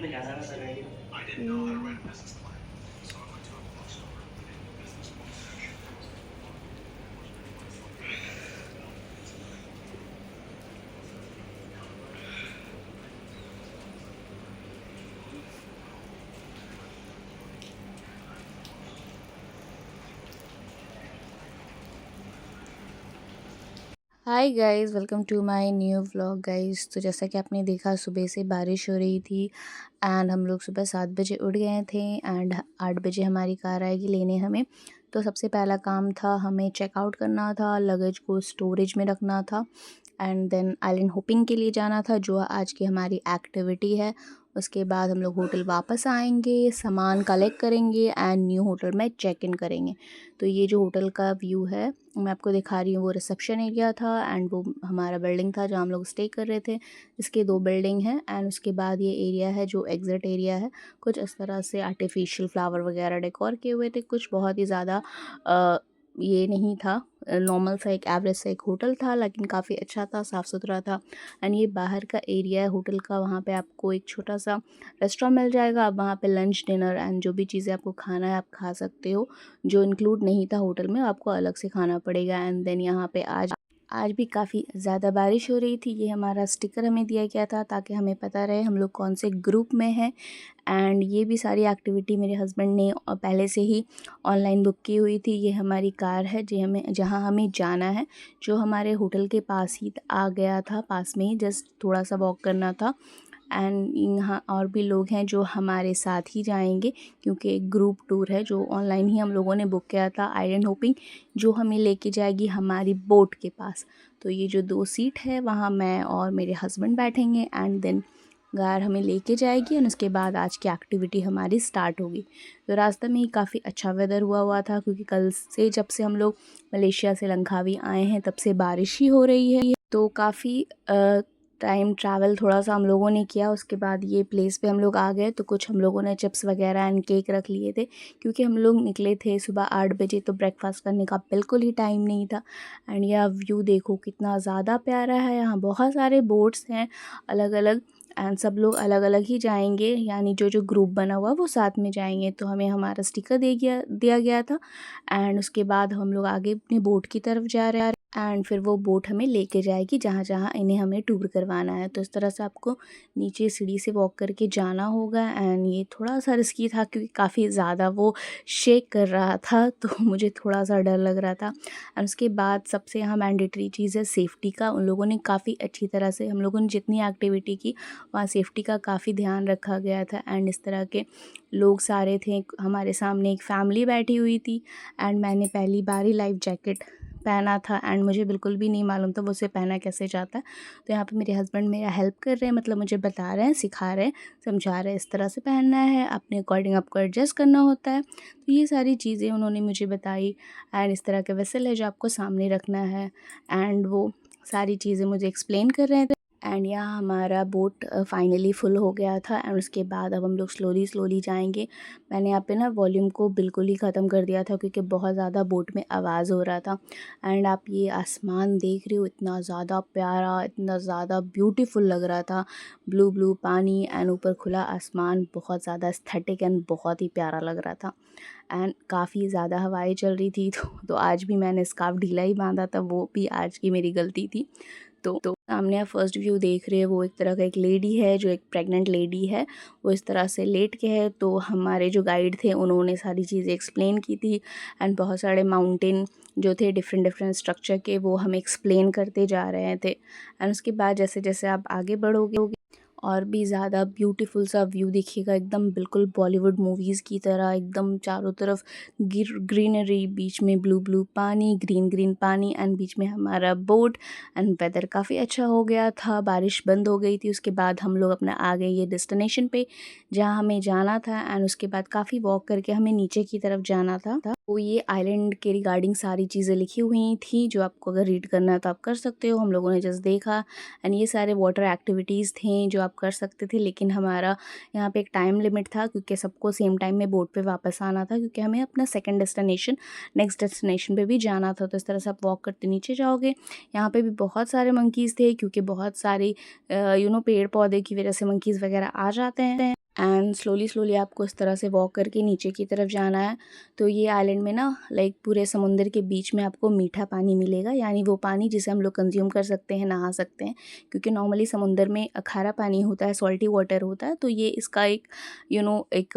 Hmm. Hi guys, welcome to my new vlog guys. तो जैसा कि आपने देखा, सुबह से बारिश हो रही थी एंड हम लोग सुबह 7 बजे उठ गए थे एंड 8 बजे हमारी कार आएगी लेने हमें। तो सबसे पहला काम था, हमें चेकआउट करना था, लगेज को स्टोरेज में रखना था एंड देन आइलैंड होपिंग के लिए जाना था, जो आज की हमारी एक्टिविटी है। उसके बाद हम लोग होटल वापस आएंगे, सामान कलेक्ट करेंगे एंड न्यू होटल में चेक इन करेंगे। तो ये जो होटल का व्यू है मैं आपको दिखा रही हूँ, वो रिसेप्शन एरिया था एंड वो हमारा बिल्डिंग था जहाँ हम लोग स्टे कर रहे थे। इसके 2 बिल्डिंग हैं एंड उसके बाद ये एरिया है जो एग्ज़िट एरिया है। कुछ इस तरह से आर्टिफिशियल फ्लावर वगैरह डेकोर किए हुए थे, कुछ बहुत ही ज़्यादा ये नहीं था। नॉर्मल सा एक एवरेज सा एक होटल था, लेकिन काफ़ी अच्छा था, साफ़ सुथरा था। एंड ये बाहर का एरिया है होटल का, वहाँ पे आपको एक छोटा सा रेस्टोरेंट मिल जाएगा। आप वहाँ पे लंच डिनर एंड जो भी चीज़ें आपको खाना है आप खा सकते हो। जो इंक्लूड नहीं था होटल में, आपको अलग से खाना पड़ेगा। एंड देन यहाँ पे आज भी काफ़ी ज़्यादा बारिश हो रही थी। ये हमारा स्टिकर हमें दिया गया था ताकि हमें पता रहे हम लोग कौन से ग्रुप में हैं। एंड ये भी सारी एक्टिविटी मेरे हस्बैंड ने पहले से ही ऑनलाइन बुक की हुई थी। ये हमारी कार है जो हमें जहाँ हमें जाना है, जो हमारे होटल के पास ही आ गया था, पास में ही जस्ट थोड़ा सा वॉक करना था। एंड यहाँ और भी लोग हैं जो हमारे साथ ही जाएंगे, क्योंकि एक ग्रुप टूर है जो ऑनलाइन ही हम लोगों ने बुक किया था, आइलैंड होपिंग, जो हमें लेके जाएगी हमारी बोट के पास। तो ये जो 2 सीट है वहाँ मैं और मेरे हस्बैंड बैठेंगे एंड देन कार हमें लेके जाएगी और उसके बाद आज की एक्टिविटी हमारी स्टार्ट होगी। तो रास्ते में ही काफ़ी अच्छा वेदर हुआ था, क्योंकि कल से जब से हम लोग मलेशिया से लंकावी आए हैं तब से बारिश ही हो रही है। तो काफ़ी टाइम ट्रैवल थोड़ा सा हम लोगों ने किया। उसके बाद ये प्लेस पे हम लोग आ गए, तो कुछ हम लोगों ने चिप्स वगैरह एंड केक रख लिए थे, क्योंकि हम लोग निकले थे सुबह 8 बजे, तो ब्रेकफास्ट करने का बिल्कुल ही टाइम नहीं था। एंड यह व्यू देखो कितना ज़्यादा प्यारा है। यहाँ बहुत सारे बोट्स हैं अलग अलग एंड सब लोग अलग अलग ही जाएंगे, यानी जो जो ग्रुप बना हुआ वो साथ में जाएंगे। तो हमें हमारा स्टिकर दिया गया था एंड उसके बाद हम लोग आगे अपनी बोट की तरफ जा रहे हैं एंड फिर वो बोट हमें लेके जाएगी जहाँ जहाँ इन्हें हमें टूर करवाना है। तो इस तरह से आपको नीचे सीढ़ी से वॉक करके जाना होगा एंड ये थोड़ा सा रिस्की था, क्योंकि काफ़ी ज़्यादा वो शेक कर रहा था, तो मुझे थोड़ा सा डर लग रहा था। एंड उसके बाद सबसे यहाँ मैंडेटरी चीज़ है सेफ्टी का। उन लोगों ने काफ़ी अच्छी तरह से, हम लोगों ने जितनी एक्टिविटी की वहाँ सेफ्टी का काफ़ी ध्यान रखा गया था। एंड इस तरह के लोग सारे थे। हमारे सामने एक फैमिली बैठी हुई थी एंड मैंने पहली बार ही लाइफ जैकेट पहना था एंड मुझे बिल्कुल भी नहीं मालूम था वो उसे पहना कैसे जाता है। तो यहाँ पे मेरे हस्बैंड मेरा हेल्प कर रहे हैं, मतलब मुझे बता रहे हैं, सिखा रहे हैं, समझा रहे हैं इस तरह से पहनना है, अपने अकॉर्डिंग आपको एडजस्ट करना होता है। तो ये सारी चीज़ें उन्होंने मुझे बताई। एंड इस तरह का वेसल है जो आपको सामने रखना है एंड वो सारी चीज़ें मुझे एक्सप्लेन कर रहे थे। एंड यहाँ हमारा बोट फाइनली फुल हो गया था एंड उसके बाद अब हम लोग स्लोली स्लोली जाएंगे। मैंने यहाँ पे ना वॉल्यूम को बिल्कुल ही ख़त्म कर दिया था, क्योंकि बहुत ज़्यादा बोट में आवाज़ हो रहा था। एंड आप ये आसमान देख रहे हो, इतना ज़्यादा प्यारा, इतना ज़्यादा ब्यूटीफुल लग रहा था। ब्लू ब्लू पानी एंड ऊपर खुला आसमान, बहुत ज़्यादा एस्थेटिक एंड बहुत ही प्यारा लग रहा था। एंड काफ़ी ज़्यादा हवाएं चल रही थी, तो आज भी मैंने स्कार्फ ढीला ही बांधा था, वो भी आज की मेरी गलती थी। तो सामने आप फर्स्ट व्यू देख रहे हैं, वो एक तरह का एक लेडी है, जो एक प्रेग्नेंट लेडी है, वो इस तरह से लेट के है। तो हमारे जो गाइड थे उन्होंने सारी चीज़ें एक्सप्लेन की थी एंड बहुत सारे माउंटेन जो थे डिफरेंट डिफरेंट स्ट्रक्चर के, वो हमें एक्सप्लेन करते जा रहे थे। एंड उसके बाद जैसे जैसे आप आगे बढ़ोगे और भी ज़्यादा ब्यूटीफुल सा व्यू दिखेगा, एकदम बिल्कुल बॉलीवुड मूवीज़ की तरह, एकदम चारों तरफ ग्रीनरी, बीच में ब्लू ब्लू पानी, ग्रीन ग्रीन पानी एंड बीच में हमारा बोट। एंड वेदर काफ़ी अच्छा हो गया था, बारिश बंद हो गई थी। उसके बाद हम लोग अपना आ गए ये डेस्टिनेशन पे जहाँ हमें जाना था एंड उसके बाद काफ़ी वॉक करके हमें नीचे की तरफ जाना था। तो ये आइलैंड के रिगार्डिंग सारी चीज़ें लिखी हुई थी, जो आपको अगर रीड करना है तो आप कर सकते हो। हम लोगों ने जस्ट देखा एंड ये सारे वाटर एक्टिविटीज़ थे जो आप कर सकते थे, लेकिन हमारा यहाँ पे एक टाइम लिमिट था, क्योंकि सबको सेम टाइम में बोट पे वापस आना था, क्योंकि हमें अपना सेकंड डेस्टिनेशन नेक्स्ट डेस्टिनेशन पे भी जाना था। तो इस तरह से आप वॉक करते नीचे जाओगे। यहाँ पे भी बहुत सारे मंकीज़ थे, क्योंकि बहुत सारे पेड़ पौधे की वजह से मंकीज़ वगैरह आ जाते हैं एंड स्लोली स्लोली आपको इस तरह से वॉक करके नीचे की तरफ जाना है। तो ये आइलैंड में ना लाइक पूरे समुंदर के बीच में आपको मीठा पानी मिलेगा, यानी वो पानी जिसे हम लोग कंज्यूम कर सकते हैं, नहा सकते हैं। क्योंकि नॉर्मली समुंदर में खारा पानी होता है, सॉल्टी वाटर होता है। तो ये इसका एक एक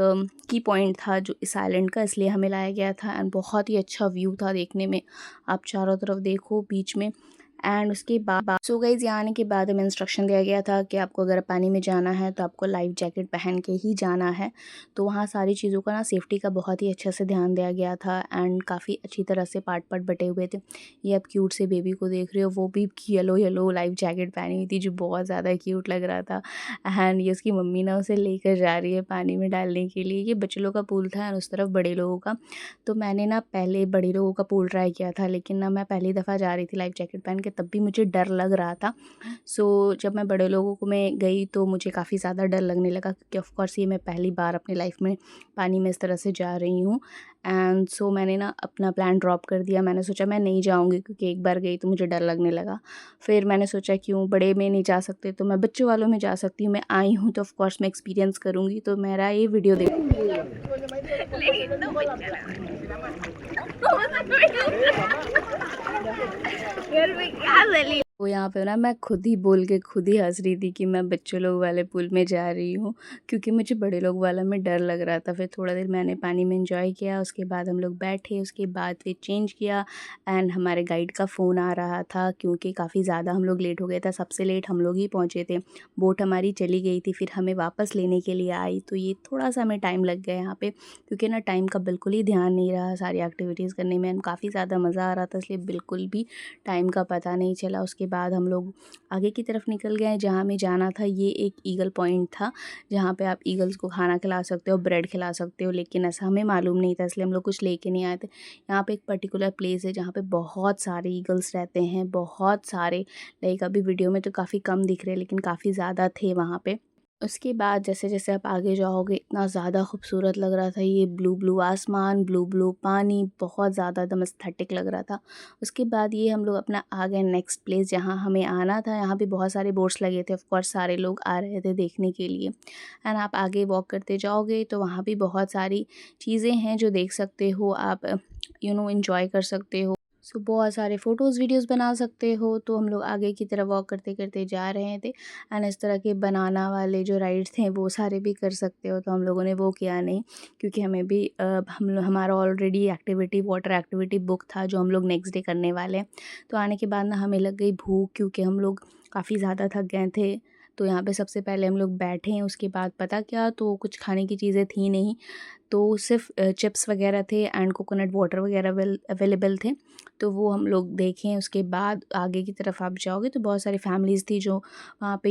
की पॉइंट था जो इस आइलैंड का, इसलिए हमें लाया गया था। एंड बहुत ही अच्छा व्यू था देखने में, आप चारों तरफ देखो बीच में। एंड उसके बाद सो गाइस यहाँ आने के बाद हमें इंस्ट्रक्शन दिया गया था कि आपको अगर पानी में जाना है तो आपको लाइफ जैकेट पहन के ही जाना है। तो वहाँ सारी चीज़ों का ना सेफ्टी का बहुत ही अच्छे से ध्यान दिया गया था। एंड काफ़ी अच्छी तरह से पार्ट पार्ट बटे हुए थे। ये आप क्यूट से बेबी को देख रहे हो, वो भी येलो येलो लाइफ जैकेट पहनी हुई थी जो बहुत ज़्यादा क्यूट लग रहा था। एंड ये उसकी मम्मी ना उसे लेकर जा रही है पानी में डालने के लिए। ये बच्चों लोगों का पूल था और उस तरफ बड़े लोगों का। तो मैंने ना पहले बड़े लोगों का पूल ट्राई किया था, लेकिन ना मैं पहली दफ़ा जा रही थी लाइफ जैकेट पहन के, तब भी मुझे डर लग रहा था। सो जब मैं बड़े लोगों को में गई तो मुझे काफ़ी ज़्यादा डर लगने लगा, क्योंकि ऑफ़ कोर्स ये मैं पहली बार अपनी लाइफ में पानी में इस तरह से जा रही हूँ। एंड सो मैंने ना अपना प्लान ड्रॉप कर दिया। मैंने सोचा मैं नहीं जाऊँगी, क्योंकि एक बार गई तो मुझे डर लगने लगा। फिर मैंने सोचा क्यों बड़े में नहीं जा सकते तो मैं बच्चों वालों में जा सकती हूँ। मैं आई हूँ तो ऑफ़ कोर्स मैं एक्सपीरियंस करूँगी। तो मेरा ये वीडियो देखो। तो यहाँ पे ना मैं खुद ही बोल के खुद ही हँस रही थी कि मैं बच्चों लोग वाले पूल में जा रही हूँ, क्योंकि मुझे बड़े लोग वाला में डर लग रहा था। फिर थोड़ा देर मैंने पानी में एंजॉय किया, उसके बाद हम लोग बैठे, उसके बाद फिर चेंज किया। एंड हमारे गाइड का फ़ोन आ रहा था, क्योंकि काफ़ी ज़्यादा हम लोग लेट हो गए थे, सबसे लेट हम लोग ही पहुँचे थे। बोट हमारी चली गई थी, फिर हमें वापस लेने के लिए आई। तो ये थोड़ा सा हमें टाइम लग गया यहाँ पर, क्योंकि ना टाइम का बिल्कुल ही ध्यान नहीं रहा सारी एक्टिविटीज़ करने में। काफ़ी ज़्यादा मज़ा आ रहा था, इसलिए बिल्कुल भी टाइम का पता नहीं चला। उसके बाद हम लोग आगे की तरफ निकल गए जहाँ हमें जाना था। ये एक ईगल पॉइंट था, जहाँ पे आप ईगल्स को खाना खिला सकते हो, ब्रेड खिला सकते हो, लेकिन ऐसा हमें मालूम नहीं था, इसलिए हम लोग कुछ लेके नहीं आए थे। यहाँ पे एक पर्टिकुलर प्लेस है जहाँ पे बहुत सारे ईगल्स रहते हैं, बहुत सारे। लाइक अभी वीडियो में तो काफ़ी कम दिख रहे हैं, लेकिन काफ़ी ज़्यादा थे वहाँ पे। उसके बाद जैसे जैसे आप आगे जाओगे इतना ज़्यादा खूबसूरत लग रहा था। ये ब्लू ब्लू आसमान, ब्लू ब्लू पानी, बहुत ज़्यादा एकदम एस्थेटिक लग रहा था। उसके बाद ये हम लोग अपना आ गए नेक्स्ट प्लेस जहाँ हमें आना था। यहाँ पे बहुत सारे बोट्स लगे थे, ऑफ कोर्स सारे लोग आ रहे थे देखने के लिए। एंड आप आगे वॉक करते जाओगे तो वहाँ भी बहुत सारी चीज़ें हैं जो देख सकते हो आप, एंजॉय कर सकते हो। सो बहुत सारे फ़ोटोज़ वीडियोज़ बना सकते हो। तो हम लोग आगे की तरफ वॉक करते करते जा रहे थे। एंड इस तरह के बनाना वाले जो राइड्स थे वो सारे भी कर सकते हो, तो हम लोगों ने वो किया नहीं, क्योंकि हमें भी हमारा already activity water activity book था जो हम लोग नेक्स्ट डे करने वाले हैं। तो आने के बाद ना हमें लग गई भूख, क्योंकि हम लोग काफ़ी ज़्यादा थक गए थे। तो यहाँ पे सबसे पहले हम लोग बैठे हैं, उसके बाद पता क्या, तो कुछ खाने की चीज़ें थी नहीं, तो सिर्फ चिप्स वगैरह थे एंड कोकोनट वाटर वगैरह अवेलेबल थे। तो वो हम लोग देखें। उसके बाद आगे की तरफ आप जाओगे तो बहुत सारी फैमिलीज़ थी जो वहाँ पे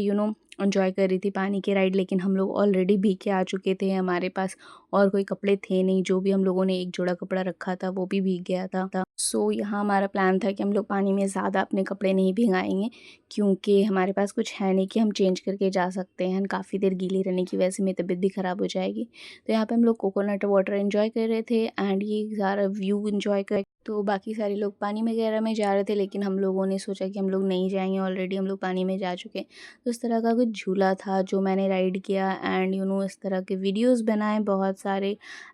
एंजॉय कर रही थी पानी के राइड, लेकिन हम लोग ऑलरेडी भीग के आ चुके थे। हमारे पास और कोई कपड़े थे नहीं, जो भी हम लोगों ने एक जोड़ा कपड़ा रखा था वो भी भीग गया था। सो यहाँ हमारा प्लान था कि हम लोग पानी में ज़्यादा अपने कपड़े नहीं भिगाएंगे, क्योंकि हमारे पास कुछ है नहीं कि हम चेंज करके जा सकते हैं। काफ़ी देर गीली रहने की वजह से मेरी तबीयत भी ख़राब हो जाएगी। तो यहाँ पे हम लोग कोकोनट वाटर एंजॉय कर रहे थे एंड ये सारा व्यू एंजॉय कर। तो बाकी सारे लोग पानी वगैरह में जा रहे थे, लेकिन हम लोगों ने सोचा कि हम लोग नहीं जाएंगे, ऑलरेडी हम लोग पानी में जा चुके हैं। तो इस तरह का कुछ झूला था जो मैंने राइड किया। एंड इस तरह के वीडियोस बनाए बहुत सारे।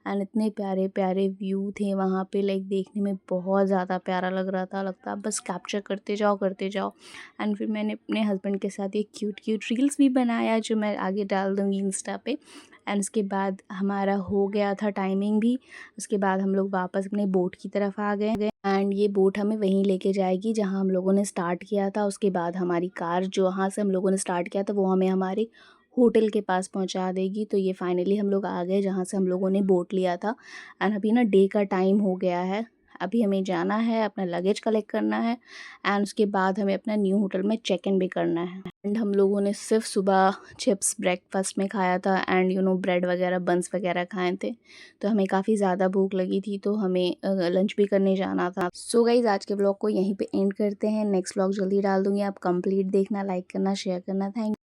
एंड इतने प्यारे प्यारे व्यू थे वहाँ पे, लाइक देखने में बहुत ज़्यादा प्यारा लग रहा था। लगता बस कैप्चर करते जाओ करते जाओ। एंड फिर मैंने अपने हस्बैंड के साथ एक क्यूट क्यूट रील्स भी बनाया, जो मैं आगे डाल दूँगी इंस्टा पे। एंड उसके बाद हमारा हो गया था टाइमिंग भी। उसके बाद हम लोग वापस अपने बोट की तरफ आ गए। एंड ये बोट हमें वहीं लेके जाएगी जहाँ हम लोगों ने स्टार्ट किया था। उसके बाद हमारी कार जो वहाँ से हम लोगों ने स्टार्ट किया था वो हमें हमारे होटल के पास पहुँचा देगी। तो ये फाइनली हम लोग आ गए जहाँ से हम लोगों ने बोट लिया था। एंड अभी ना डे का टाइम हो गया है, अभी हमें जाना है, अपना लगेज कलेक्ट करना है। एंड उसके बाद हमें अपना न्यू होटल में चेक इन भी करना है। एंड हम लोगों ने सिर्फ सुबह चिप्स ब्रेकफास्ट में खाया था एंड ब्रेड वगैरह बंस वगैरह खाए थे। तो हमें काफ़ी ज़्यादा भूख लगी थी, तो हमें लंच भी करने जाना था। सो गाइज आज के ब्लॉग को यहीं पे एंड करते हैं। नेक्स्ट ब्लॉग जल्दी डाल दूँगी, आप कंप्लीट देखना, लाइक करना, शेयर करना। थैंक